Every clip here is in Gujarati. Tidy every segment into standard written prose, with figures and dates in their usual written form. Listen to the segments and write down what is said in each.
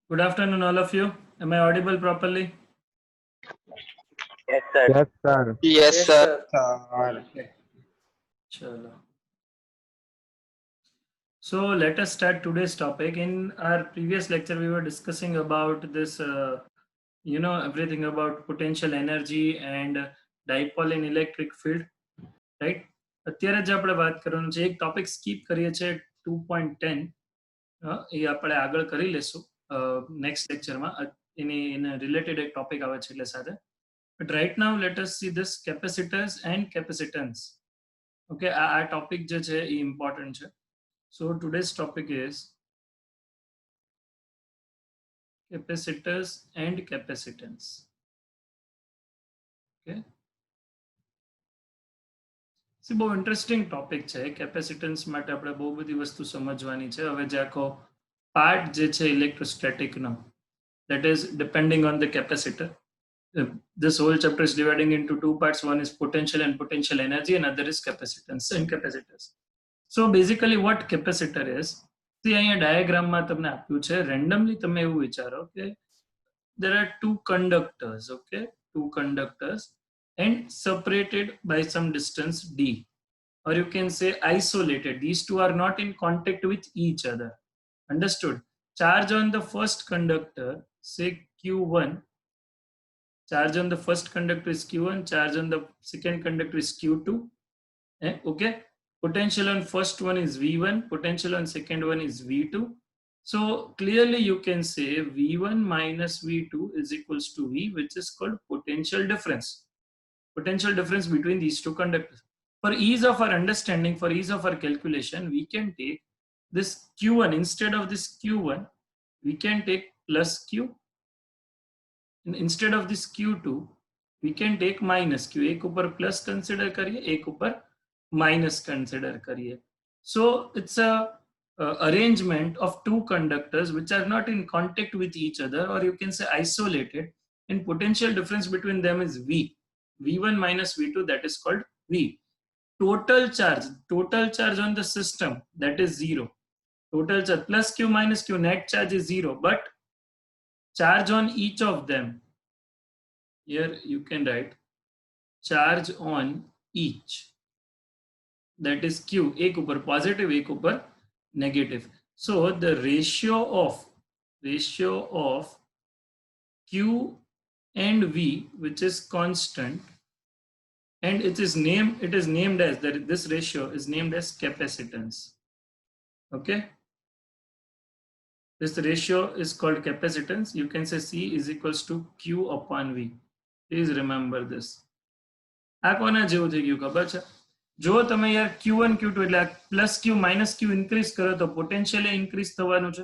Good afternoon, all of you. Am I audible properly? Yes, sir. Yes, sir. Yes, Yes, sir. sir. Okay. Chalo. So let us start today's topic. In our previous lecture, we were discussing about this, everything about potential energy and dipole in electric field, right? અત્યારે જ આપણે વાત કરવાનું છે. એક ટોપિક સ્કીપ કરીએ છીએ 2.10. એ આપણે આગળ કરી લેશું નેક્સ્ટ લેક્ચરમાં. એને રિલેટેડ એક ટોપિક આવે છે એટલે સાથે. But right now, let us see this capacitors and capacitance. Okay, આ ટોપિક જે છે એ ઇમ્પોર્ટન્ટ છે. So today's topic is capacitors and capacitance. Okay. See, બહુ ઇન્ટરેસ્ટિંગ ટોપિક છે. કેપેસિટન્સ માટે આપણે બહુ બધી વસ્તુ સમજવાની છે. હવે જે આખો પાર્ટ જે છે ઇલેક્ટ્રોસ્ટેટિકનો, that is depending on the capacitor. This whole chapter is dividing into two parts. One is potential and potential energy, and other is capacitance and capacitors. So basically what capacitor is, see અહીંયા ડાયાગ્રામમાં તમને આપ્યું છે. રેન્ડમલી તમે એવું વિચારો કે there are two conductors, okay, two conductors and separated by some distance d, or you can say isolated. These two are not in contact with each other. Understood? Charge on the first conductor, say q1, charge on the first conductor is q1, charge on the second conductor is q2. Okay, potential on first one is v1, potential on second one is v2. So clearly you can say v1 minus v2 is equals to v, which is called potential difference. Potential difference between these two conductors. For ease of our understanding, for ease of our calculation, we can take this q1, instead of this q1 we can take plus q, and instead of this q2 we can take minus q. एक ऊपर plus consider करिए, एक ऊपर minus consider करिए. So it's a arrangement of two conductors which are not in contact with each other, or you can say isolated, and potential difference between them is v. v1 minus v2, that is called v. Total charge on the system, that is zero. Total charge plus q minus q, net charge is zero, but charge on each of them, here you can write charge on each, that is q. एक ऊपर positive, एक ऊपर negative. So the ratio of q and v, which is constant, and it is named as that, this ratio is named as capacitance. Okay, this ratio is called capacitance. You can say C is equals to Q upon V. Please remember this. આ કોના જેવું થઈ ગયું ખબર છે? જો તમે યાર Q1 Q2 એટલે plus Q minus Q increase કરો તો પોટેન્શિયલ ઇન્ક્રીઝ થવાનું છે,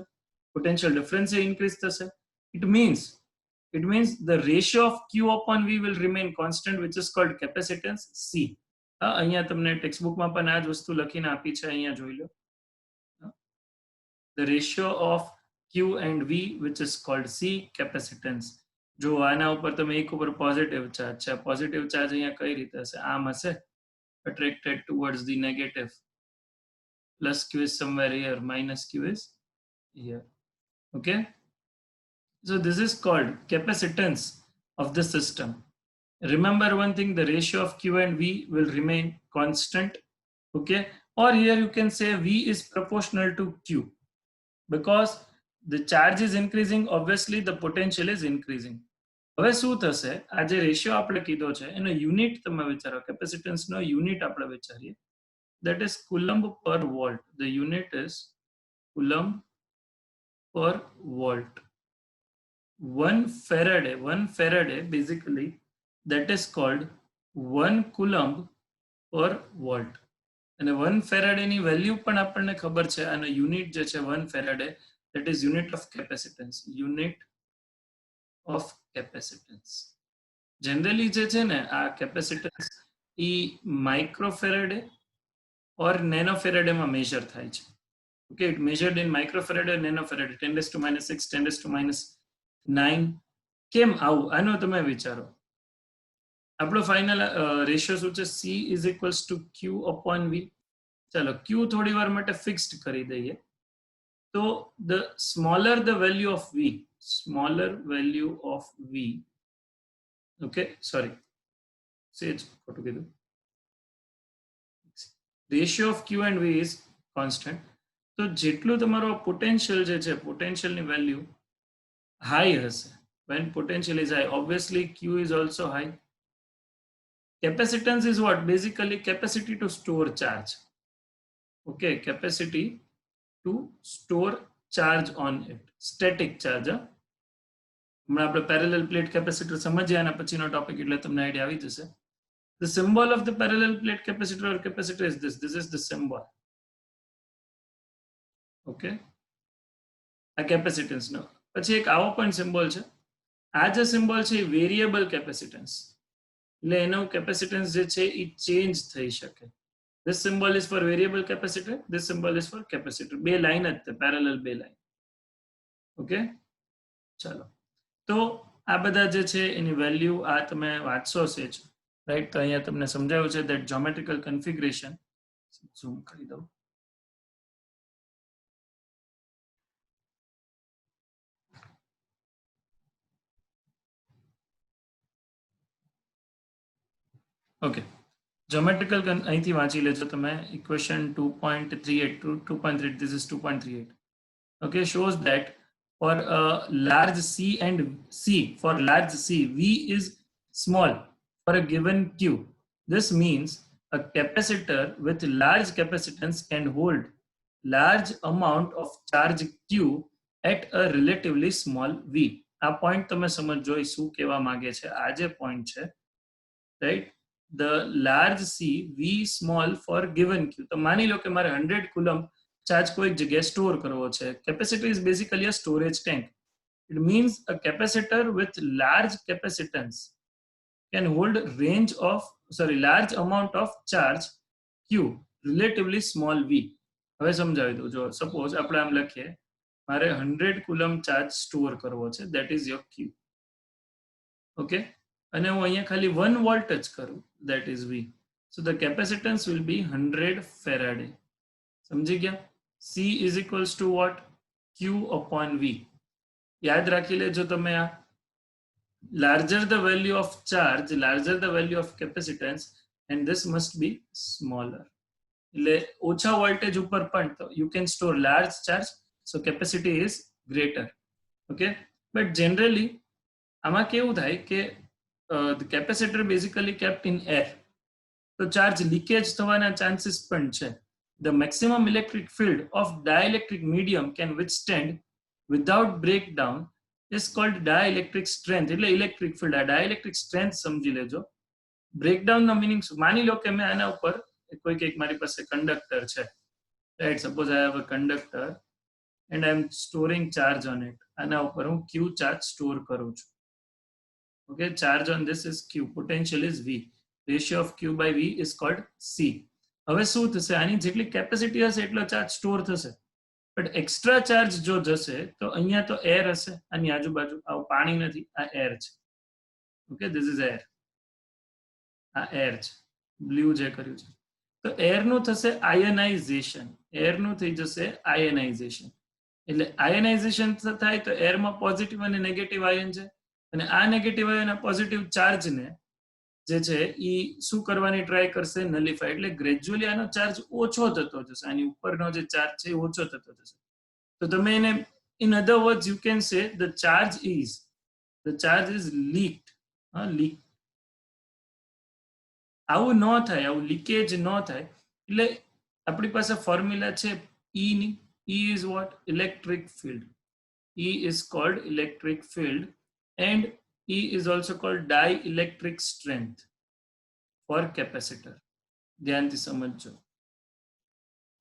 પોટેન્શિયલ ડિફરન્સ ઇન્ક્રીઝ થશે. It means the ratio of Q upon V will remain constant, which is called capacitance C. અહીંયા તમને ટેક્સ્ટબુકમાં પણ આ જ વસ્તુ લખીને આપી છે, અહીંયા જોઈ લો. The ratio of Q and V, which is called C, capacitance. જો આના ઉપર તમે એક ઉપર પોઝિટિવ ચાર્જ છે, પોઝિટિવ ચાર્જ અહીંયા કઈ રીતે હશે? આમ હશે, attracted towards the negative. Plus Q is somewhere here, minus Q is here. Okay, so this is called capacitance of the system. Remember one thing, the ratio of Q and V will remain constant. Okay, or here you can say V is proportional to Q. Because the charge is increasing, obviously the potential is increasing. હવે શું થશે? આ જે રેશિયો આપણે કીધો છે એનો યુનિટ તમે વિચારો, કેપેસિટન્સ નો યુનિટ આપણે વિચારીએ, that is coulomb per volt. The unit is coulomb per volt. 1 Faraday basically, that is called 1 coulomb per volt. અને 1 Faraday ની વેલ્યુ પણ આપણને ખબર છે, આનો યુનિટ જે છે 1 Faraday, that is unit of capacitance. Unit of capacitance. Generally જે છે ને આ capacitance A microfarad or nanofarad માં measure થાય છે. Okay, it measured in microfarad or nanofarad, 10 raised to minus 6, 10 raised to minus 9. કેમ આવું? આનો તમે વિચારો. આપણો ફાઇનલ રેશિયો શું છે? C is equals to Q upon V. ચાલો Q થોડી વાર માટે ફિક્સ્ડ કરી દઈએ. તો the smaller the value of V, smaller value of V. Okay, sorry, say it's together. Ratio of Q and V is constant. તો જેટલું તમારો પોટેન્શિયલ જે છે પોટેન્શિયલની વેલ્યુ હાઈ હશે. When potential is high, obviously Q is also high. Capacitance is what? Basically capacity to store charge. Okay, capacity to store charge on it. Static charge. હમણાં આપણે પેરેલલ પ્લેટ કેપેસિટર સમજીએ અને પછીનો ટોપિક એટલે તમને આઈડિયા આવી જશે. The symbol of the parallel plate capacitor or capacitor is this. This is the symbol. Okay. આ capacitance નો પછી એક આવો પણ સિમ્બોલ છે. આ જે સિમ્બોલ છે એ વેરિયેબલ કેપેસિટન્સ, એટલે એનું કેપેસિટન્સ જે છે એ ચેન્જ થઈ શકે. This symbol is for variable capacitor, this symbol is for capacitor. બે લાઈન જ છે, પેરેલલ બે લાઈન. ઓકે, ચાલો. તો આ બધા જે છે એની વેલ્યુ આ તમે વાંચશો સેજ, રાઈટ? તો અહીંયા તમને સમજાવ્યું છે that geometrical configuration, ઝૂમ કરી દઉં. ઓકે, geometrical અહીંથી વાંચી લેજો તમે. Equation 2.38 to 2.3, this is 2.38. Okay, shows that for a large C and C, for large C, V is small for a given Q. This means a capacitor with large capacitance can hold large amount of charge Q at a relatively small V. આ point તમે સમજો એ શું કહેવા માંગે છે. આ જે point છે, right? The large C, V small for given Q. તો માની લો કે મારે 100 કુલમ ચાર્જ કોઈક જગ્યાએ સ્ટોર કરવો છે. Capacitor is basically a storage tank. It means a capacitor with large capacitance can hold large amount of charge Q, relatively small V. હવે સમજાવી દઉં. જો સપોઝ આપણે આમ લખીએ, મારે 100 કુલમ ચાર્જ સ્ટોર કરવો છે, that is your Q. Okay, અને હું અહીંયા ખાલી 1 વોલ્ટ જ કરું, that is V. So the capacitance will be 100 Faraday. સમજી ગયા? C is equals to what? Q upon V. યાદ રાખી લેજો તમે આ. Larger the value of charge, larger the value of capacitance, and this must be smaller. એટલે ઓછા વોલ્ટેજ ઉપર પણ you can store large charge, so capacity is greater. Okay, but generally આમાં કેવું થાય કે the capacitor basically kept in air, તો ચાર્જ લીકેજ થવાના ચાન્સીસ પણ છે. The maximum electric field of dielectric medium can withstand without breakdown is called dielectric strength. એટલે electric field, આ dielectric strength સમજી લેજો. breakdown નો મીનિંગ શું? માની લો કે મેં આના ઉપર એક મારી પાસે કંડક્ટર છે, right? Suppose I have a conductor and I am storing charge on it. આના ઉપર હું Q ચાર્જ સ્ટોર કરું છું. Okay, charge on this is Q, potential is V, ratio of Q by V is called C. હવે શું થશે? આની જેટલી કેપેસિટી હશે એટલો ચાર્જ સ્ટોર થશે, બટ એક્સ્ટ્રા ચાર્જ જો જશે તો અહીંયા તો એર હશે આની આજુબાજુ. આવું પાણી નથી, આ એર છે. ઓકે, ધીસ ઇઝ એર, આ એર છે, બ્લુ જે કર્યું છે. તો એરનું થશે આયનાઇઝેશન, એરનું થઈ જશે આયનાઇઝેશન. એટલે આયનાઇઝેશન થાય તો એરમાં પોઝિટિવ અને નેગેટિવ આયન છે, અને આ નેગેટિવ આયન પોઝિટિવ ચાર્જને જે છે એ શું કરવાની ટ્રાય કરશે? નલિફાય. એટલે ગ્રેજ્યુઅલી આનો ચાર્જ ઓછો થતો જશે, આની ઉપરનો જે ચાર્જ છે એ ઓછો થતો જશે. તો તમે એને in other words you can say the charge is leaked. Leak આવું ન થાય, આવું લીકેજ ન થાય. એટલે આપણી પાસે ફોર્મ્યુલા છે E ની. E is what? Electric field. E is called electric field, and E is also called dielectric strength for capacitor. ધ્યાનથી સમજજો.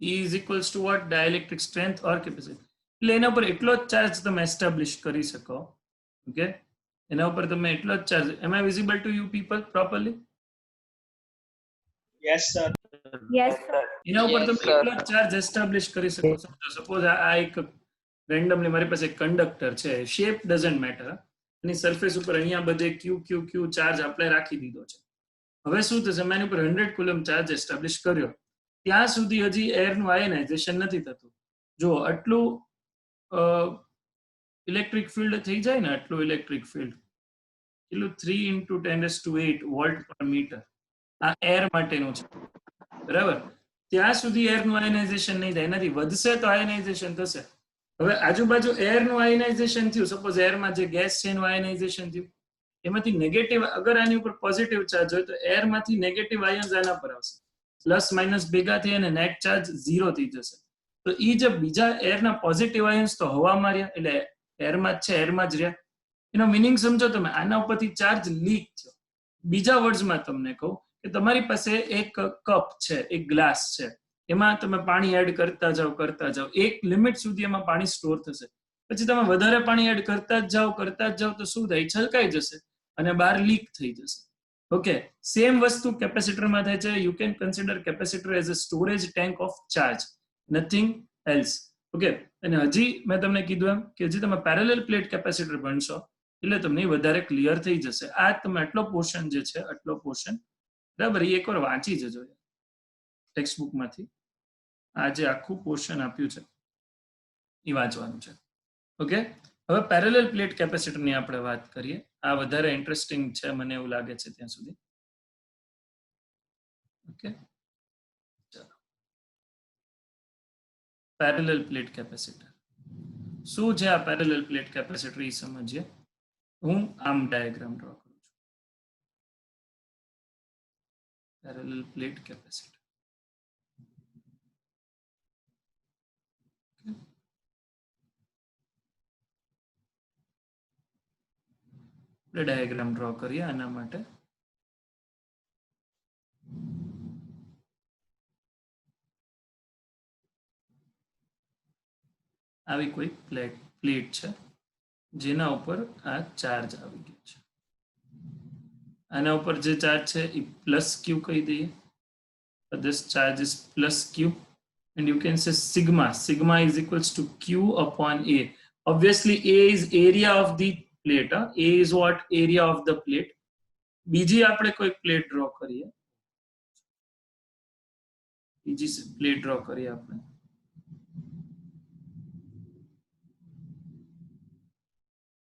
E is equals to what? Dielectric strength or capacitor. એટલે એના ઉપર એટલો જ ચાર્જ તમે એસ્ટાબ્લિશ કરી શકો. ઓકે, એના ઉપર તમે એટલો જ charge. Am I visible to you people properly? Yes, sir. Yes, sir. એના ઉપર તમે એટલો જ ચાર્જ એસ્ટાબ્લિશ કરી શકો. સપોઝ આ એક રેન્ડમલી મારી પાસે એક કંડક્ટર છે, shape doesn't matter, any surface ઉપર અહીંયા બધે ક્યુ ક્યુ ક્યુ ચાર્જ આપણે રાખી દીધો છે. હવે શું થશે? મેં એની ઉપર 100 કુલમ ચાર્જ એસ્ટાબ્લિશ કર્યો, ત્યાં સુધી હજી એરનું આયનાઇઝેશન નથી થતું. જો આટલું ઇલેક્ટ્રિક ફિલ્ડ થઈ જાય ને આટલું ઇલેક્ટ્રિક ફિલ્ડ એટલું 3 × 10⁸ વોલ્ટ પર મીટર આ એર માટેનું છે બરાબર ત્યાં સુધી એરનું આયનાઇઝેશન નહીં થાય એનાથી વધશે તો આયનાઇઝેશન થશે હવે આજુબાજુ એરનું આયનાઇઝેશન થયું સપોઝ એરમાં જે ગેસ છે એનું આયનાઇઝેશન થયું એમાંથી નેગેટિવ અગર આની ઉપર પોઝિટિવ ચાર્જ હોય તો એરમાંથી નેગેટિવ આયન્સ આના પર આવશે પ્લસ માઇનસ ભેગા થઈ અને નેટ ચાર્જ 0 થઈ જશે તો એ જે બીજા એરના પોઝિટિવ આયન્સ તો હવામાં રહ્યા એટલે એરમાં જ છે એરમાં જ રહ્યા એનો મિનિંગ સમજો તમે આના ઉપરથી ચાર્જ લીક થયો બીજા વર્ડ્સમાં તમને કહું કે તમારી પાસે એક કપ છે એક ગ્લાસ છે એમાં તમે પાણી એડ કરતા જાઓ એક લિમિટ સુધી એમાં પાણી સ્ટોર થશે પછી તમે વધારે પાણી એડ કરતા જ જાઓ તો શું થાય છલકાઈ જશે અને બહાર લીક થઈ જશે ઓકે સેમ વસ્તુ કેપેસિટરમાં થાય છે you can consider capacitor as a storage tank of charge nothing else okay અને હજી મેં તમને કીધું એમ કે હજી તમે પેરેલલ પ્લેટ કેપેસિટર ભણશો એટલે તમને વધારે ક્લિયર થઈ જશે આ તમે આટલો પોર્શન જે છે આટલો પોર્શન બરાબર એ એકવાર વાંચી જજો ટેક્સ્ટ બુકમાંથી આ જે આખું પોર્શન આપ્યું છે એ વાંચવાનું છે ઓકે હવે પેરેલલ પ્લેટ કેપેસિટરની આપણે વાત કરીએ આ વધારે ઇન્ટરેસ્ટિંગ છે મને એવું લાગે છે ત્યાં સુધી ઓકે ચાલો પેરેલલ પ્લેટ કેપેસિટર શું છે આ પેરેલલ પ્લેટ કેપેસિટર એ સમજીએ હું આમ ડાયાગ્રામ ડ્રો કરું છું parallel plate capacitor diagram draw કરીએ આના માટે આવી કોઈ પ્લેટ છે જેના ઉપર આ ચાર્જ આવી ગયો છે આના ઉપર જે ચાર્જ છે એ પ્લસ ક્યુ કહી દઈએ this charge is plus q and you can say sigma is equals to q upon a obviously a is area of the plate a is what area of the plate બીજી આપણે કોઈ પ્લેટ ડ્રો કરીએ બીજી પ્લેટ ડ્રો કરીએ આપણે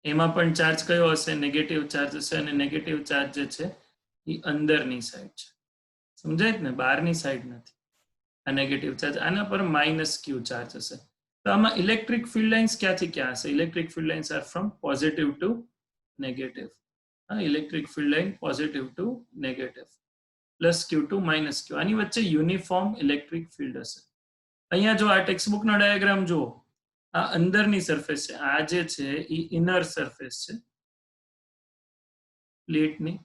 એમાં પણ ચાર્જ કયો હશે નેગેટિવ ચાર્જ હશે અને નેગેટિવ ચાર્જ જે છે એ અંદરની સાઈડ છે સમજાય ને બહારની સાઈડ નથી આ નેગેટિવ ચાર્જ આના પર માઇનસ ક્યુ ચાર્જ હશે તો આમાં ઇલેક્ટ્રિક ફિલ્ડ લાઇન્સ ક્યાંથી ક્યાં હશે electric field lines are from positive to negative electric field line positive to negative plus Q to minus Q આની વચ્ચે યુનિફોર્મ ઇલેક્ટ્રિક ફિલ્ડ હશે અહીંયા જો આ ટેક્સ્ટ બુકનો ડાયાગ્રામ જુઓ આ અંદરની સરફેસ છે આ જે છે એ ઇનર સરફેસ છે પ્લેટની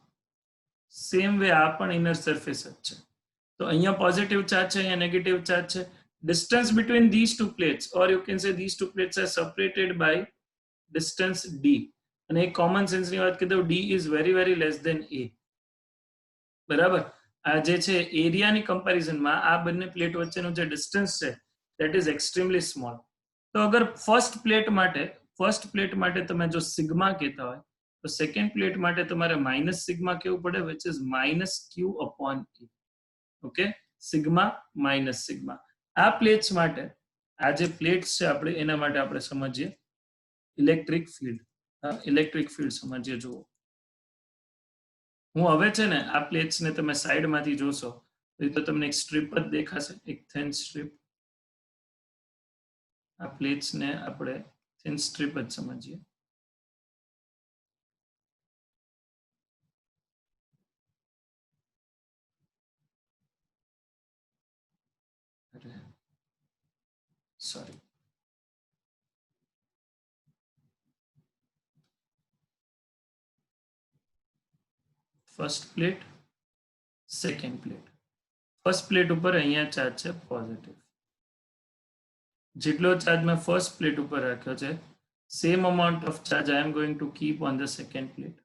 સેમ વે આ પણ ઇનર સરફેસ જ છે તો અહીંયા પોઝિટિવ ચાર્જ છે અહીંયા નેગેટિવ ચાર્જ છે distance between these two plates or you can say these two plates are separated by distance d અને એક કોમન સેન્સ ની વાત કરી દઉં d is very less than a બરાબર આ જે છે એરિયાની કમ્પેરિઝનમાં આ બંને પ્લેટ વચ્ચેનું જે ડિસ્ટન્સ છે that is extremely small તો અગર ફર્સ્ટ પ્લેટ માટે તમે જો સિગ્મા કહેતા હોય તો સેકન્ડ પ્લેટ માટે તમારે માઇનસ સિગ્મા કેવું પડે which is minus q upon a okay sigma minus sigma આ પ્લેટ્સ માટે આ જે પ્લેટ્સ છે આપણે એના માટે આપણે સમજીએ ઇલેક્ટ્રિક ફિલ્ડ સમજીએ જુઓ હું હવે છે ને આ પ્લેટ્સ ને તમે સાઈડમાંથી જોશો તો તમને એક સ્ટ્રીપ જ દેખાશે એક થિન સ્ટ્રીપ આ પ્લેટ્સ ને આપણે થિન સ્ટ્રીપ જ સમજીએ sorry first plate second plate first plate ઉપર અહીંયા ચાર્જ છે પોઝિટિવ જેટલો ચાર્જ મેં ફર્સ્ટ પ્લેટ ઉપર રાખ્યો છે same amount of charge I am going to keep on the second plate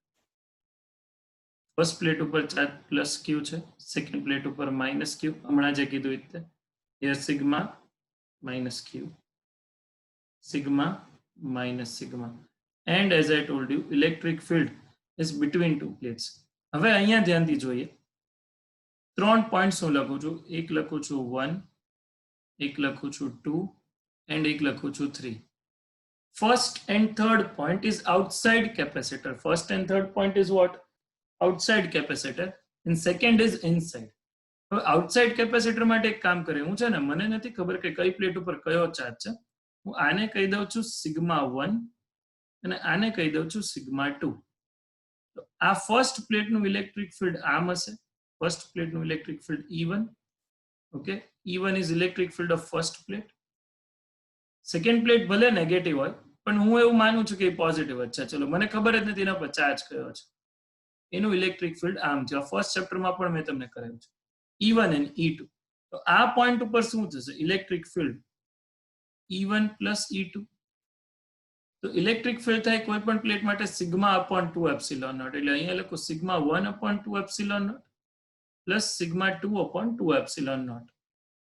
first plate ઉપર ચાર્જ પ્લસ ક્યુ છે સેકન્ડ પ્લેટ ઉપર માઇનસ ક્યુ હમણાં જે કીધું રીતે here sigma minus q sigma minus sigma and as I told you electric field is between two plates હવે અહીંયા ધ્યાનથી જોઈએ ત્રણ પોઈન્ટ્સ હું લખું છું એક લખું છું 1 એક લખું છું 2 and એક લખું છું 3 first and third point is outside capacitor. First and third point is what? Outside capacitor. And second is inside. હવે આઉટસાઇડ કેપેસિટર માટે એક કામ કરે, હું છે ને મને નથી ખબર કે કઈ પ્લેટ ઉપર કયો ચાર્જ છે, હું આને કહી દઉં છું σ1 અને આને કહી દઉં છું σ2. તો આ ફર્સ્ટ પ્લેટનું ઇલેક્ટ્રિક ફિલ્ડ આમ હશે, ફર્સ્ટ પ્લેટનું electric field E1. Okay, E1 is electric field of first plate. Second plate ભલે નેગેટિવ હોય પણ હું એવું માનું છું કે એ પોઝિટિવ જ છે. ચલો, મને ખબર જ નથી એના પર ચાર્જ કયો છે. એનું ઇલેક્ટ્રિક ફિલ્ડ આમ છે. ફર્સ્ટ ચેપ્ટરમાં પણ મેં તમને કરાવ્યું છે, E1 and E2. તો આ પોઈન્ટ ઉપર શું થશે? Electric field E1 plus E2. તો ઇલેક્ટ્રિક ફિલ્ડ થાય કોઈ પણ પ્લેટ માટે σ/2 એપ્સિલોન નોટ. એટલે અહીંયા લખો σ1/2 epsilon naught plus σ2/2 epsilon naught.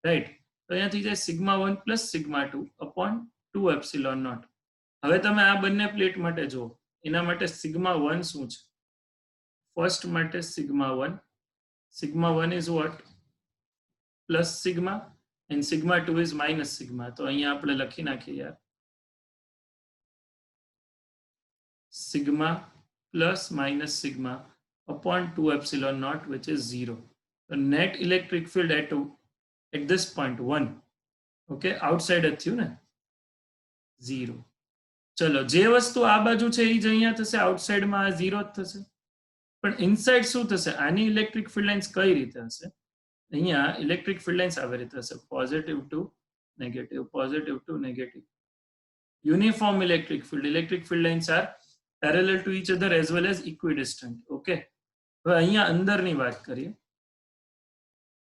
Right? તો અહીંયા થઈ જાય σ1 પ્લસ σ2/2 એપ્સિલોન નોટ. હવે તમે આ બંને પ્લેટ માટે જુઓ, એના માટે σ1 શું છે? ફર્સ્ટ માટે σ1 is what? Plus sigma, and σ2 is minus sigma. તો અહીંયા આપણે લખી નાખીએ યાર, sigma plus minus sigma upon 2 epsilon naught, which is 0. The net electric field at this point 1. Okay, outside થયું ને 0. ચલો, જે વસ્તુ આ બાજુ છે એ જ અહીંયા થશે, આઉટસાઇડમાં આ 0 જ થશે. પણ ઇનસાઇડ શું થશે? આની ઇલેક્ટ્રિક ફિલ્ડ લાઇન્સ કઈ રીતે હશે? અહીંયા ઇલેક્ટ્રિક ફિલ્ડ લાઇન્સ આવી રીતે હશે, positive to negative, positive to negative. Uniform electric field. Electric field lines are parallel to each other as well as equidistant. Okay, હવે અહીંયા અંદરની વાત કરીએ.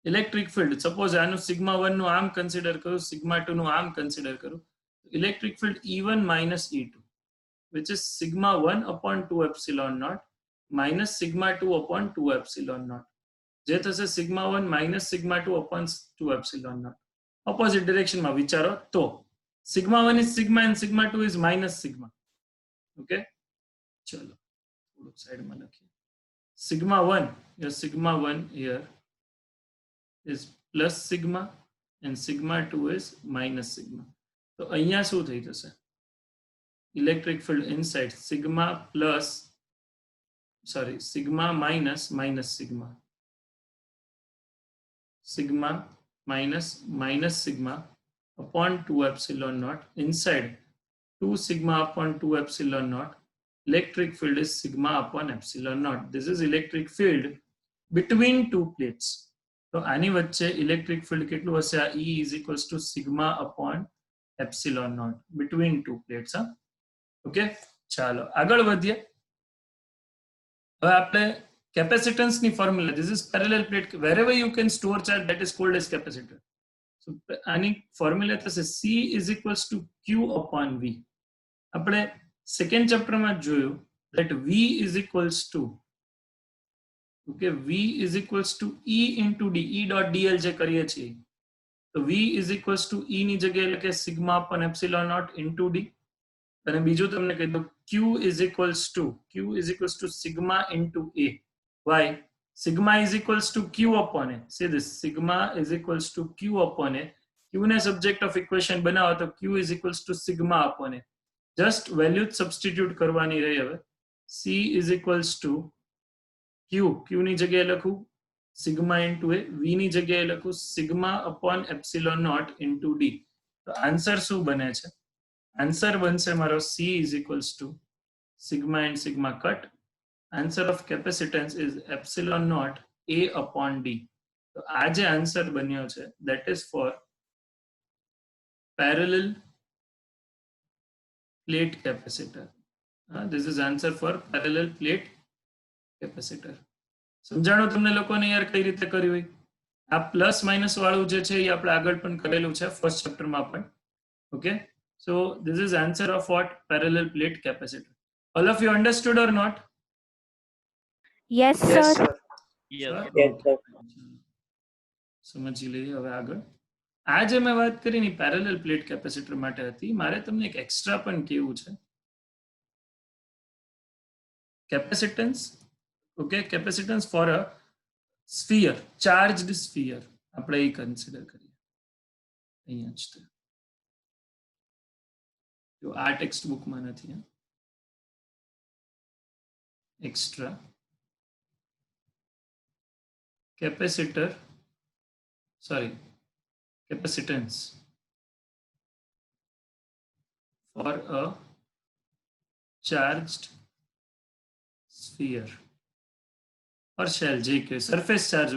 ઇલેક્ટ્રિક ફિલ્ડ, સપોઝ આનું σ1 નું આમ કન્સિડર કરું, σ2 નું આમ કન્સિડર કરું. Electric field E1 minus E2, which is σ1/2 epsilon naught minus σ2/2 epsilon naught. જે થશે σ1 minus σ2/2 epsilon naught. ઓપોઝિટ ડિરેક્શનમાં વિચારો તો σ1 is sigma and σ2 is minus sigma. Okay, ચલો થોડુંક સાઈડમાં લખીએ. σ1, your σ1 here is plus sigma and σ2 is minus sigma. તો અહીંયા શું થઈ જશે? Electric field inside sigma minus minus sigma. Sigma minus sigma upon 2 epsilon naught. Inside 2 sigma upon 2 epsilon naught. Electric field is sigma upon epsilon naught. This is electric field between two plates. તો આની વચ્ચે ઇલેક્ટ્રિક ફિલ્ડ કેટલું હશે? આ E is equals to sigma upon epsilon naught between two plates. Okay, ચાલો આગળ વધીએ. હવે આપણે કેપેસિટન્સની formula, this is parallel plate, wherever you can store charge that is called as capacitor. So આની ફોર્મ્યુલા થશે C is equals to Q upon V. આપણે સેકન્ડ ચેપ્ટરમાં જોયું that V is equals to, okay, V is equals to E into D, E dot dl જે કરીએ છીએ. તો V is equals to E ની જગ્યાએ લખે sigma upon epsilon naught into D. અને બીજું તમને કહી દઉં, Q is equals to sigma into A. Why? Sigma is equals to Q upon A. See this, sigma is equals to Q upon A. Q ને સબ્જેક્ટ ઓફ ઇક્વેશન બનાવો તો Q is equals to sigma upon A. Just value substitute કરવાની રહી. હવે C is equals to Q ની જગ્યાએ લખું sigma into A, V ની જગ્યાએ લખું sigma upon epsilon naught into D. તો આન્સર શું બને છે? આન્સર બનશે મારો C is equals to sigma and sigma cut. Answer of capacitance is epsilon naught A upon D. તો આ જે આન્સર બન્યો છે that is for parallel plate capacitor. This is answer for parallel plate capacitor. સમજાણો તમને લોકોને યાર કઈ રીતે કર્યું હોય? આ પ્લસ માઇનસ વાળું જે છે એ આપણે આગળ પણ કરેલું છે ફર્સ્ટ ચેપ્ટરમાં પણ. Okay, so this is answer of what? Parallel plate capacitor. All of you understood or not? Yes, sir. Yes. સમજી લઈએ હવે આગળ. આ જે મેં વાત કરી ને પેરેલલ પ્લેટ કેપેસિટર માટે હતી, મારે તમને એક એક્સ્ટ્રા પણ કેવું છે. Capacitance, okay, capacitance for a sphere, charged sphere આપણે એ કન્સિડર કરીએ. અહીંયા જ જો આ ટેક્સ્ટ બુકમાં નથી, extra capacitor capacitance for a charged sphere or shell, જે કે સરફેસ ચાર્જ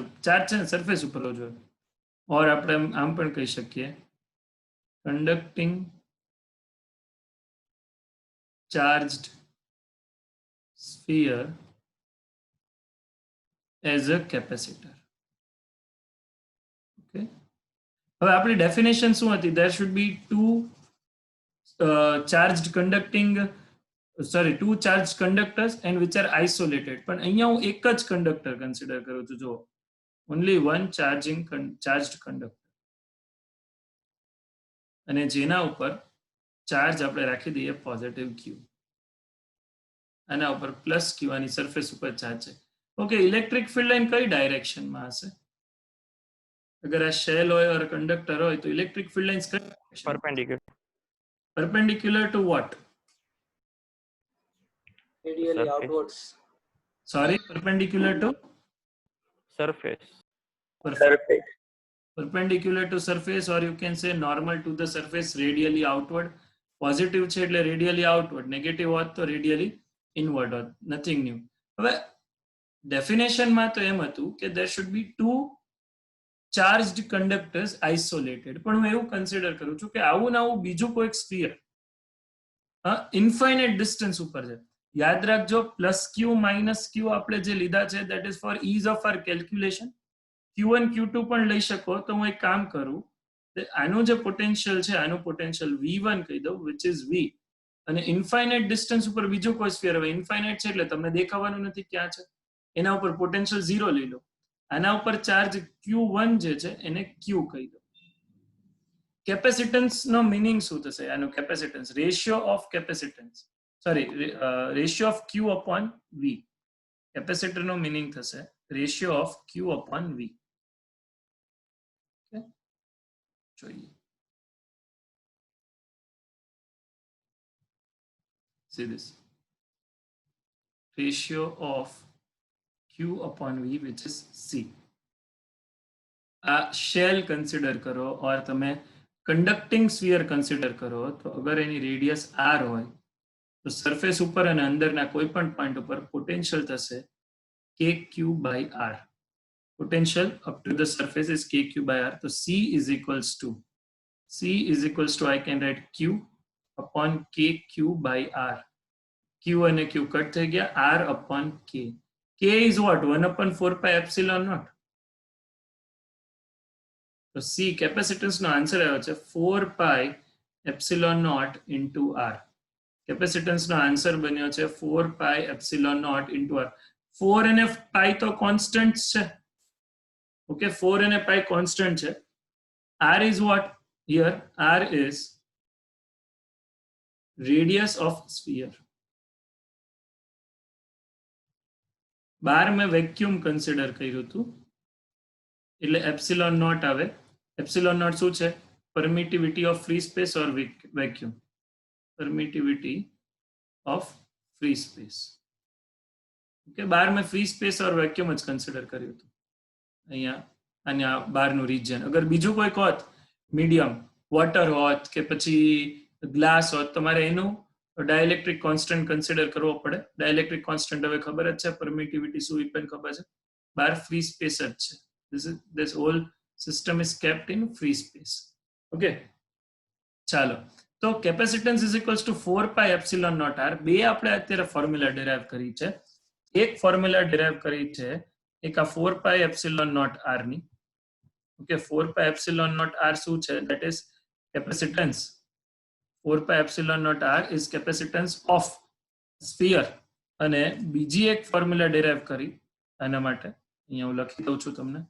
છે ને સરફેસ ઉપર હોવો જોઈએ, ઓર આપણે આમ પણ કહી શકીએ conducting charged sphere as a capacitor. Okay, હવે આપણી ડેફિનેશન શું હતી? there should be two charged conductors and which are isolated. પણ અહીંયા હું એક જ કંડક્ટર કન્સિડર કરું છું. જો only one charged conductor, અને જેના ઉપર ચાર્જ આપણે રાખી દઈએ પોઝિટિવ ક્યુ, આના ઉપર પ્લસ ક્યુ, આની સરફેસ ઉપર ચાર્જ છે. ઓકે, ઇલેક્ટ્રિક ફિલ્ડ લાઇન કઈ ડાયરેક્શનમાં હશે? અગર આ શેલ હોય ઓર કંડક્ટર હોય તો ઇલેક્ટ્રિક ફિલ્ડ લાઇન્સ કઈ perpendicular to what? Radially outwards. Sorry, perpendicular to Surface. Perpendicular to surface, or you can say normal to the surface, radially outward. Positive છે એટલે radially outward, negative હોત તો radially inward હોત. Nothing new. હવે ડેફિનેશનમાં તો એમ હતું કે there should be two charged conductors isolated, પણ હું એવું કન્સિડર કરું છું કે આવું ને આવું બીજું કોઈક સ્ફિયર ઇન્ફાઇનાઇટ ડિસ્ટન્સ ઉપર છે. યાદ રાખજો, પ્લસ ક્યુ માઇનસ ક્યુ આપણે જે લીધા છે that is for ease of our calculation. Q1 Q2 પણ લઈ શકો. તો હું એક કામ કરું, આનું જે પોટેન્શિયલ છે આનું પોટેન્શિયલ V1 કહી દઉં, which is V, અને ઇન્ફાઇનાઇટ ડિસ્ટન્સ ઉપર બીજું કોઈ સ્ફિયર. હવે ઇન્ફાઇનાઇટ છે એટલે તમને દેખાવાનું નથી ક્યાં છે, એના ઉપર પોટેન્શિયલ 0 લઈ લો. આના ઉપર ચાર્જ Q1 જે છે એને Q કહી દો. કેપેસિટન્સ નો મિનિંગ શું થશે? આનું capacitance ratio of capacitance, ratio of Q upon V. Capacitor નો મિનિંગ થશે ratio of Q upon V. જોઈએ, see this ratio of Q upon V, which is C. આ શેલ કન્સિડર કરો ઓર તમે કંડક્ટિંગ સ્ફિયર કન્સિડર કરો, તો અગર એની રેડિયસ R હોય તો સરફેસ ઉપર અને અંદરના કોઈ પણ પોઈન્ટ ઉપર પોટેન્શિયલ થશે KQ/R. Potential up to the surface is KQ/R. So C is equals to I can write Q upon KQ/R. Q and Q cut થઈ ગયા, R upon K. K is what? 1/4 pi epsilon naught. તો C કેપેસિટન્સ નો આન્સર આવ્યો છે 4 pi epsilon naught into R. Capacitance નો આન્સર બન્યો છે 4 pi epsilon naught into R. 4 અને pi તો કોન્સ્ટન્ટ છે. ઓકે, 4 અને pi કોન્સ્ટન્ટ છે. R is what? Here R is radius of sphere. બહાર મેં વેક્યુમ કન્સિડર કર્યું હતું એટલે એપ્સિલોન નોટ આવે. એપ્સિલોન નોટ શું છે? Permittivity of free space or vacuum. Permittivity of free space. Okay, બહાર મેં ફ્રી સ્પેસ ઓર વેક્યુમ જ કન્સિડર કર્યું હતું. અહીંયા અને આ બહારનું રિજન. અગર બીજું કોઈક હોત, મીડિયમ વોટર હોત કે પછી ગ્લાસ હોત, તમારે એનું ડાયલેક્ટ્રિક કોન્સ્ટન્ટ કન્સિડર કરવો પડે. ડાયલેક્ટ્રિક કોન્સ્ટન્ટ હવે ખબર જ છે, પરમિટિવિટી શું એ પણ ખબર છે. બહાર ફ્રી સ્પેસ જ છે. this whole system is kept in free space. Okay, ચાલો, તો capacitance is equals to 4 pi epsilon naught R. બે આપણે અત્યારે ફોર્મ્યુલા ડેરાઇવ કરી છે. એક ફોર્મ્યુલા ડેરાઇવ કરી છે, એક આ 4 pi epsilon naught R ની. Okay, 4 pi epsilon naught R શું છે? that is capacitance. 4 pi epsilon naught R is capacitance of sphere. અને બીજી એક ફોર્મ્યુલા ડેરાઇવ કરી આના માટે, અહીંયા હું લખી દઉં છું તમને.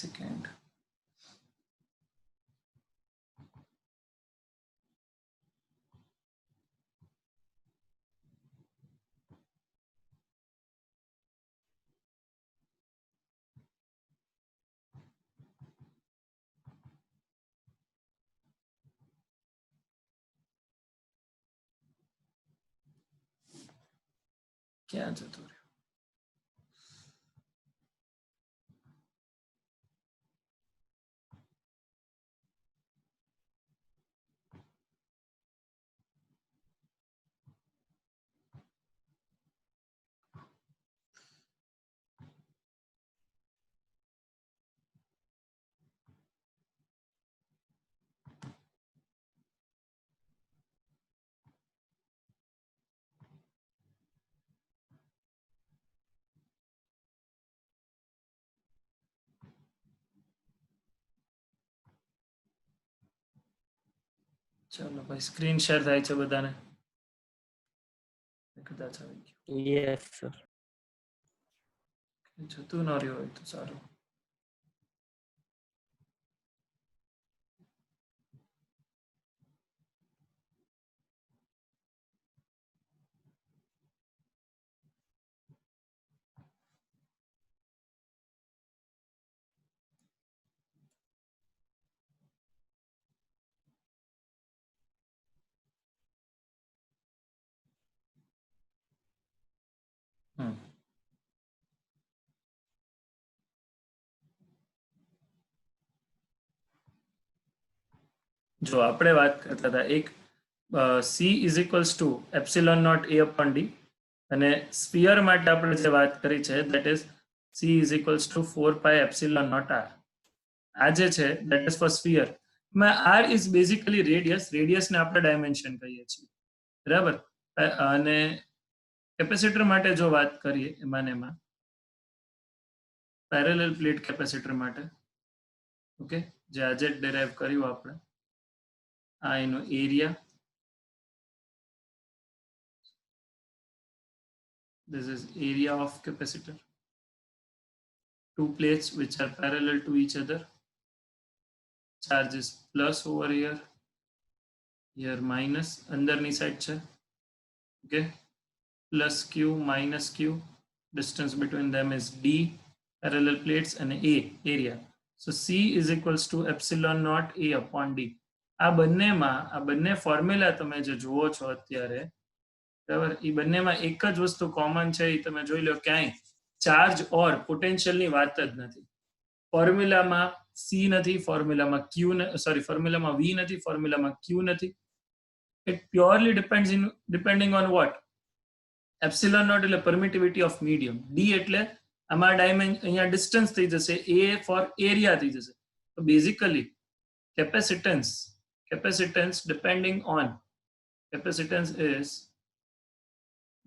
સેકન્ડ. ક્યાં જતો રહ્યો? ચાલો ભાઈ, સ્ક્રીન શેર થાય છે બધાને? કદાચ આવી ગયું. Yes, sir. જતું ન રહ્યું હોય તો સારું. જો આપણે વાત કરતા હતા એક C is equals to epsilon naught A upon D, અને સ્ફિયર માટે આપણે જે વાત કરી છે that is C is equals to 4 pi epsilon naught R. આ જે છે that is for sphere. R is basically રેડિયસને આપણે ડાયમેન્શન કહીએ છીએ, બરાબર. અને કેપેસિટર માટે જો વાત કરીએ એમાં પેરેલલ પ્લેટ કેપેસિટર માટે, ઓકે, જે આજે ડેરાઇવ કર્યું આપણે, આ એનો area, this is area of capacitor, two plates which are parallel to each other, charge is plus over here minus અંદરની સાઈડ છે, okay, plus q minus q, distance between them is d, parallel plates, and a area. So C is equals to epsilon naught A upon D. આ બંને ફોર્મ્યુલા તમે જે જુઓ છો અત્યારે, બરાબર, એ બંનેમાં એક જ વસ્તુ કોમન છે, એ તમે જોઈ લો, ક્યાંય ચાર્જ ઓર પોટેન્શિયલની વાત જ નથી. ફોર્મ્યુલામાં C નથી, ફોર્મ્યુલામાં ફોર્મ્યુલામાં V નથી, ફોર્મ્યુલામાં Q નથી. It purely depending on what? Epsilon not એટલે પરમિટિવિટી ઓફ મીડિયમ, D એટલે આમાં અહીંયા ડિસ્ટન્સ થઈ જશે, A ફોર એરિયા થઈ જશે. તો basically capacitance is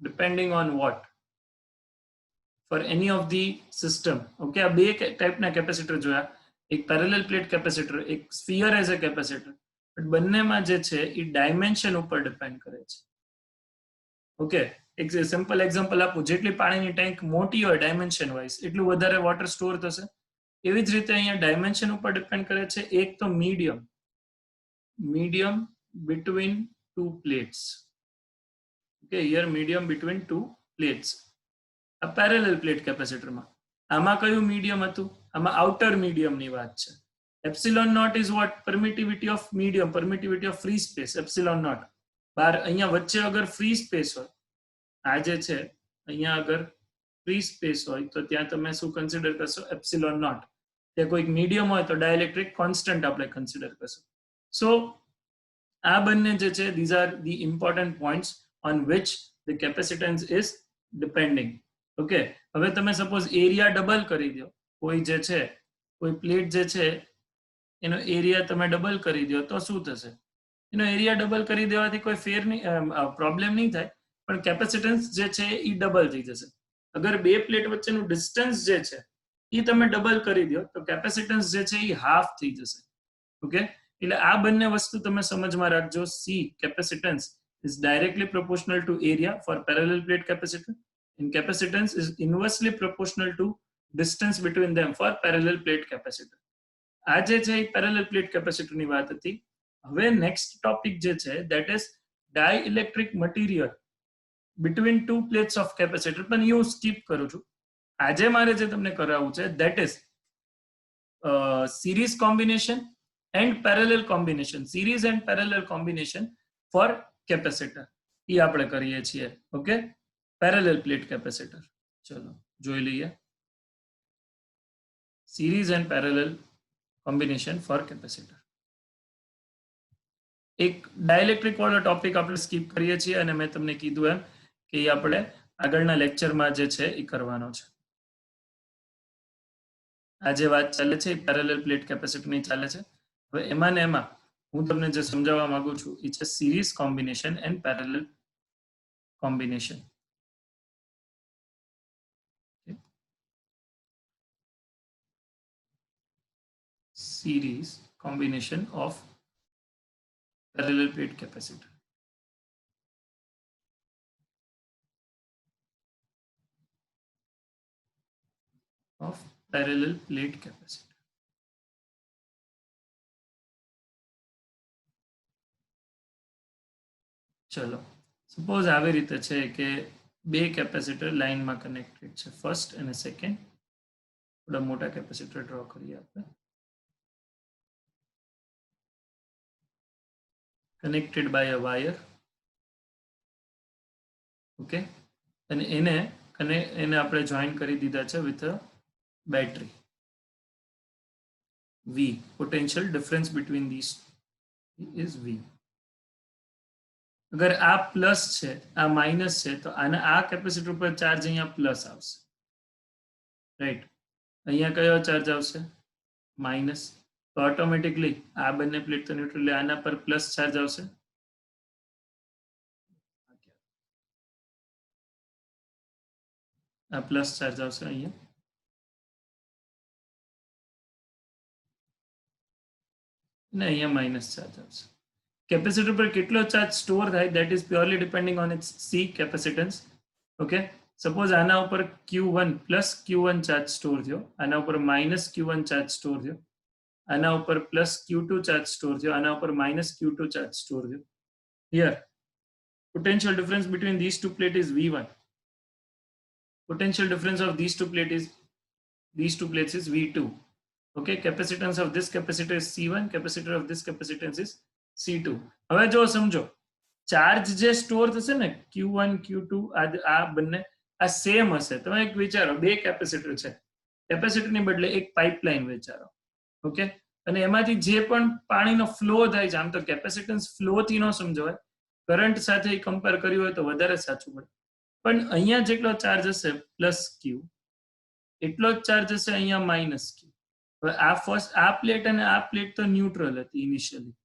depending on what? For any of the system. Okay, આ બે ટાઈપના કેપેસિટર જોયા, એક પેરેલલ પ્લેટ કેપેસિટર, એક sphere as a capacitor. But બંનેમાં જે છે એ ડાયમેન્શન ઉપર ડિપેન્ડ કરે છે. ઓકે, એક સિમ્પલ એક્ઝામ્પલ આપું, જેટલી પાણીની ટેન્ક મોટી હોય ડાયમેન્શન વાઇઝ એટલું વધારે વોટર સ્ટોર થશે. એવી જ રીતે અહીંયા ડાયમેન્શન ઉપર ડિપેન્ડ કરે છે. એક તો medium between two plates. Okay, here medium between two plates. આ પેરેલલ પ્લેટ કેપેસિટરમાં આમાં કયું મીડિયમ હતું? આમાં આઉટર મીડિયમની વાત છે. Epsilon naught is what? Permittivity of medium, permittivity of free space, epsilon naught. બાર અહીંયા વચ્ચે અગર ફ્રી સ્પેસ હોય, આ જે છે અહીંયા અગર ફ્રી સ્પેસ હોય તો ત્યાં તમે શું કન્સિડર કરશો? Epsilon not. ત્યાં કોઈક મીડિયમ હોય તો ડાયલેક્ટ્રિક કોન્સ્ટન્ટ આપણે કન્સિડર કરશું. સો આ બંને જે છે, these are the important points on which the capacitance is depending. Okay, હવે તમે સપોઝ એરિયા ડબલ કરી દો, કોઈ જે છે કોઈ પ્લેટ જે છે એનો એરિયા તમે ડબલ કરી દો તો શું થશે? એનો એરિયા ડબલ કરી દેવાથી કોઈ પ્રોબ્લેમ નહીં થાય, પણ કેપેસિટન્સ જે છે એ ડબલ થઈ જશે. અગર બે પ્લેટ વચ્ચેનું ડિસ્ટન્સ જે છે એ તમે ડબલ કરી દો તો કેપેસિટન્સ જે છે એ હાફ થઈ જશે. ઓકે, એટલે આ બંને વસ્તુ તમે સમજમાં રાખજો. C capacitance is directly proportional to area for parallel plate capacitor, and capacitance is inversely proportional to distance between them for parallel plate capacitor. આ જે છે એ પેરેલલ પ્લેટ કેપેસિટરની વાત હતી. હવે નેક્સ્ટ ટોપિક જે છે that is dielectric material between two plates of capacitor, પણ હું સ્કીપ કરું છું. આજે મારે જે તમને કરાવવું છે that is series combination and parallel combination, series and parallel combination for capacitor. એ આપણે કરીએ છીએ. Okay, parallel plate capacitor. ચલો જોઈ લઈએ. series and parallel combination for capacitor. એક ડાઇલેક્ટ્રિક વાળો ટોપિક આપણે સ્કીપ કરીએ છીએ અને મેં તમને કીધું એમ કે એ આપણે આગળના લેક્ચરમાં જે છે એ કરવાનો છે. આ જે વાત ચાલે છે એ પેરેલલ પ્લેટ કેપેસિટરની ચાલે છે. હવે એમાં ને એમાં હું તમને જે સમજાવવા માંગુ છું એ છે series combination and parallel combination. series combination of parallel plate capacitor. Of parallel plate capacitor. ચલો સપોઝ આવી રીતે છે કે બે કેપેસિટર લાઇનમાં કનેક્ટેડ છે, ફર્સ્ટ અને સેકન્ડ. થોડા મોટા કેપેસિટર ડ્રો કરીએ આપણે. connected by a wire. Okay, અને એને આપણે જોઈન કરી દીધા છે with a battery. V, potential difference between these is V. અગર આ પ્લસ છે આ માઇનસ છે તો આના આ કેપેસિટર ઉપર ચાર્જ અહીંયા પ્લસ આવશે, રાઈટ. અહીંયા કયો ચાર્જ આવશે? માઇનસ. તો ઓટોમેટિકલી આ બંને પ્લેટ તો ન્યુટ્રલ, આના પર પ્લસ ચાર્જ આવશે. આ પ્લસ ચાર્જ આવશે અહીંયા. ને અહીંયા માઇનસ ચાર્જ આવશે. કેપેસિટર પર કેટલો ચાર્જ સ્ટોર થાય that is purely depending on its C capacitance. Okay, suppose આના ઉપર Q1 plus Q1 charge store થયો, આના ઉપર માઇનસ Q1 ચાર્જ સ્ટોર થયો, આના ઉપર પ્લસ Q2 ચાર્જ સ્ટોર થયો, આના ઉપર માઇનસ Q2 ચાર્જ સ્ટોર થયો. Here potential difference between these two plates is V1. Potential difference of these two plates is V2. Okay, capacitance of this capacitor is C1, capacitor of this capacitance is C2. હવે જો સમજો ચાર્જ જે સ્ટોર થશે ને Q1 Q2 આ બંને આ સેમ હશે. તમે એક વિચારો, બે કેપેસિટર છે, કેપેસિટરની બદલે એક પાઇપલાઇન વિચારો. ઓકે, અને એમાંથી જે પણ પાણીનો ફ્લો થાય છે, આમ તો કેપેસિટન્સ ફ્લો થી ન સમજવાય, કરંટ સાથે કમ્પેર કર્યું હોય તો વધારે સાચું પડે. પણ અહીંયા જેટલો ચાર્જ હશે પ્લસ Q, એટલો જ ચાર્જ હશે અહીંયા માઇનસ Q. હવે આ ફર્સ્ટ આ પ્લેટ અને આ પ્લેટ તો ન્યુટ્રલ હતી ઇનિશિયલી,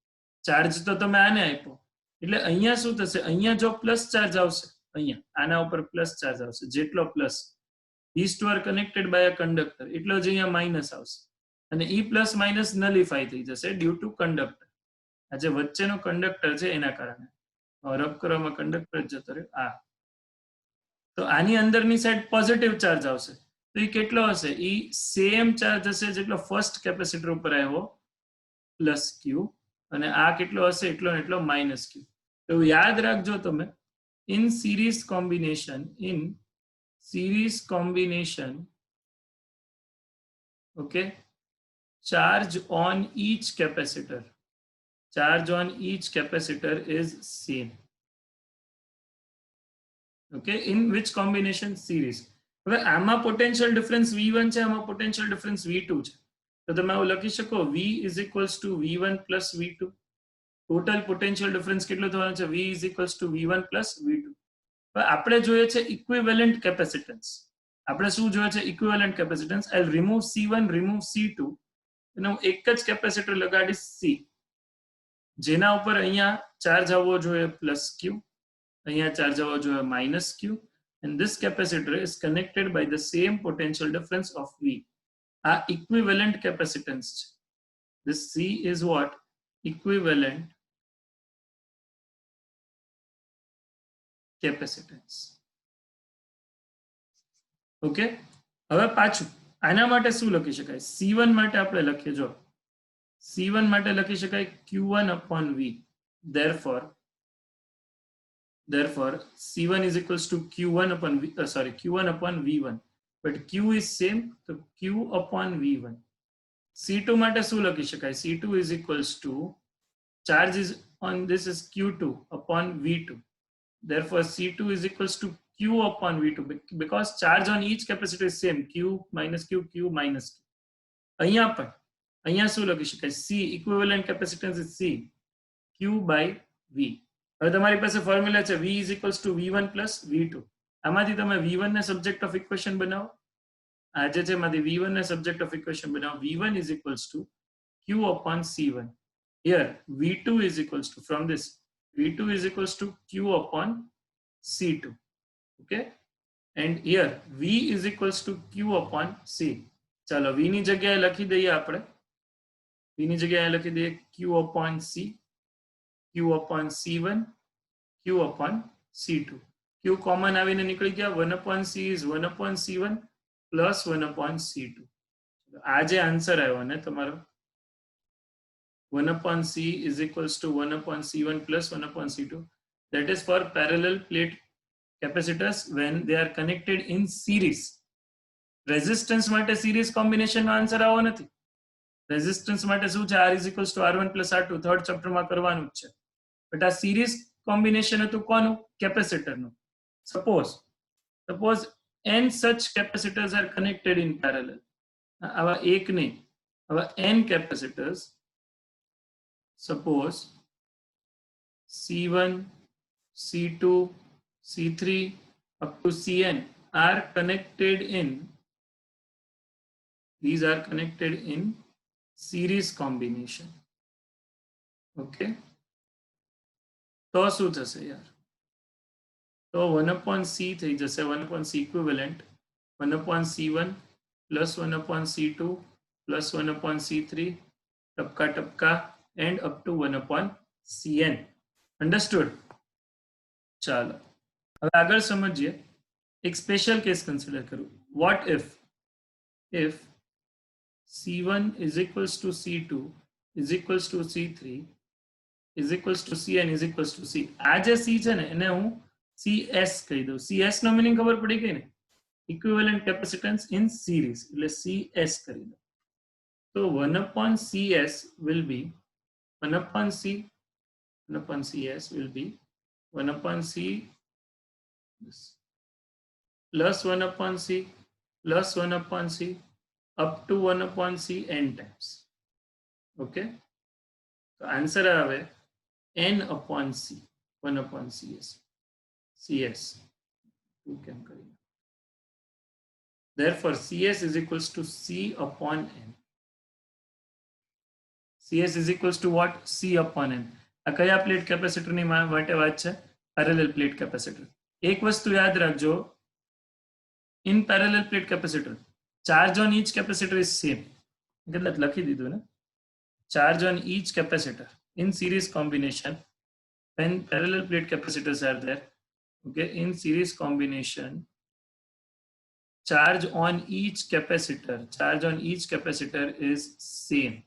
ચાર્જ તો તમે આને આપ્યો, એટલે અહીંયા શું થશે? અહીંયા જો પ્લસ ચાર્જ આવશે, અહીંયા આના ઉપર પ્લસ ચાર્જ આવશે, જેટલો plus, these two are connected by a conductor, એટલો જ અહીંયા માઇનસ આવશે. અને ઈ પ્લસ માઇનસ નલિફાઈ થઈ જશે ડ્યુ ટુ કંડક્ટર. આ જે વચ્ચેનો કંડક્ટર છે એના કારણે. રબ કરવામાં કંડક્ટર જતો રહ્યો આ. તો આની અંદરની સાઈડ પોઝિટિવ ચાર્જ આવશે, તો એ કેટલો હશે? એ સેમ ચાર્જ હશે જેટલો ફર્સ્ટ કેપેસિટર ઉપર આવ્યો પ્લસ Q, અને આ કેટલો હશે? એટલો માઇનસ Q. તો યાદ રાખજો તમે, in series combination, okay, charge on each capacitor is same. Okay, in which combination? Series. હવે આમાં પોટેન્શિયલ ડિફરન્સ V1 છે, આમાં પોટેન્શિયલ ડિફરન્સ V2 છે, તો તમે આવું લખી શકો V is equals to V1 plus V2. Total potential difference કેટલો થવાનો છે? V is equals to V1 plus V2. હવે આપણે જોઈએ છે ઇક્વિવેલન્ટ કેપેસિટન્સ. આપણે શું જોઈએ છે? Equivalent capacitance. I will remove C1, remove C2, અને હું એક જ કેપેસિટર લગાડીશ C, જેના ઉપર અહીંયા ચાર્જ આવવો જોઈએ પ્લસ Q, અહીંયા ચાર્જ આવવો જોઈએ minus Q, and this capacitor is connected by the same potential difference of V. આ equivalent capacitance છે. This C is what? Equivalent capacitance. Okay, હવે પાછું આના માટે શું લખી શકાય? C1 માટે આપણે લખીએ, જો C1 માટે લખી શકાય Q1 upon V. Therefore C1 is equals to Q1 upon V, Q1 upon V1, but Q is same, so Q upon V1. C2 માટે શું લખી શકાય? C2 is equals to charge is on this is Q2 upon V2. Therefore C2 is equals to Q upon V2 because charge on each capacitor is same, Q minus Q, Q minus Q. અહીંયા શું લખી શકાય? C equivalent capacitance is C, Q by V. હવે તમારી પાસે ફોર્મ્યુલા છે V is equals to V1 plus V2. આમાંથી તમે V1 ને સબ્જેક્ટ ઓફ ઇક્વેશન બનાવો. આ જે છે એમાંથી V1 ને સબ્જેક્ટ ઓફ ઇક્વેશન બનાવો. V1 is equals to Q upon C1. Here V2 is equals to, from this V2 is equals to Q upon C2. Okay, and here V is equals to Q upon C. ચાલો V ની જગ્યાએ લખી દઈએ આપણે. V ની જગ્યાએ લખી દઈએ Q upon C, Q upon C1, Q upon C2. Q common આવીને નીકળી ગયા. 1 upon C is 1 upon C1 plus 1 upon C2. આ જે આન્સર આવ્યો ને તમારો 1 upon C is equals to 1 upon C1 plus 1 upon C2. That is for parallel plate capacitors when they are connected in series. Resistance માટે series combination નો આન્સર આવો નથી. રેઝિસ્ટન્સ માટે શું છે? R is equals to R1 plus R2 third ચેપ્ટરમાં કરવાનું જ છે. બટ આ સિરીઝ કોમ્બિનેશન હતું કોનું? કેપેસિટરનું. Suppose n such capacitors are connected in parallel. આવા એક નહીં, આવા n capacitors, suppose C1, C2, C3 up to Cn are connected in, these are connected in series combination. Okay, તો શું થશે યાર? તો 1 upon C થઈ જશે, 1 upon C equivalent 1 upon C1 plus 1 upon C2 plus 1 upon C3 ટપકા ટપકા and up to 1 upon Cn. Understood? ચાલો હવે આગળ સમજીએ. એક સ્પેશિયલ કેસ કન્સિડર કરું. What if C1 is equals to C2 is equals to C3 is equals to Cn is equals to C. આ જે C છે ને એને હું CS કહી દઉં. CS નો મીનિંગ ખબર પડી ગઈ ને? ઇક્વિવેલન્ટ કેપેસિટન્સ ઇન સિરીઝ, એટલે CS કરી દઉં. તો 1 upon CS will be 1 upon C, 1 upon CS will be 1 upon C plus 1 upon C plus 1 upon C up to 1 upon C n times. Okay, so answer આવે n upon C, 1 upon CS. You can કરી. Therefore CS is equals to C upon n. CS is equals to what? C upon n. આ કયા પ્લેટ કેપેસિટરની માટે વાત છે? Parallel plate capacitor. એક વસ્તુ યાદ રાખજો, in parallel plate capacitor charge on each capacitor is same. એટલે લખી દીધું ને, charge on each capacitor in series combination when parallel plate capacitors are there. Okay, in series combination charge on each capacitor is same.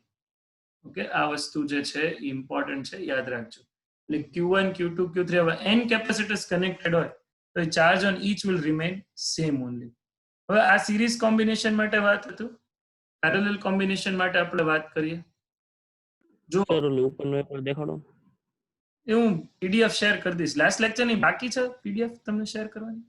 Okay, આ વસ્તુ જે છે ઇમ્પોર્ટન્ટ છે, યાદ રાખજો. એટલે Q1 Q2 Q3 હવે n capacitors connected હોય તો charge on each will remain same only. હવે આ સિરીઝ કોમ્બિનેશન માટે વાત હતું, પેરેલલ કોમ્બિનેશન માટે આપણે વાત કરીએ. જો ઉપરનો એક દેખાડો, એ હું પીડીએફ શેર કરી દઈશ. લાસ્ટ લેક્ચરની બાકી છે પીડીએફ તમને શેર કરવાની.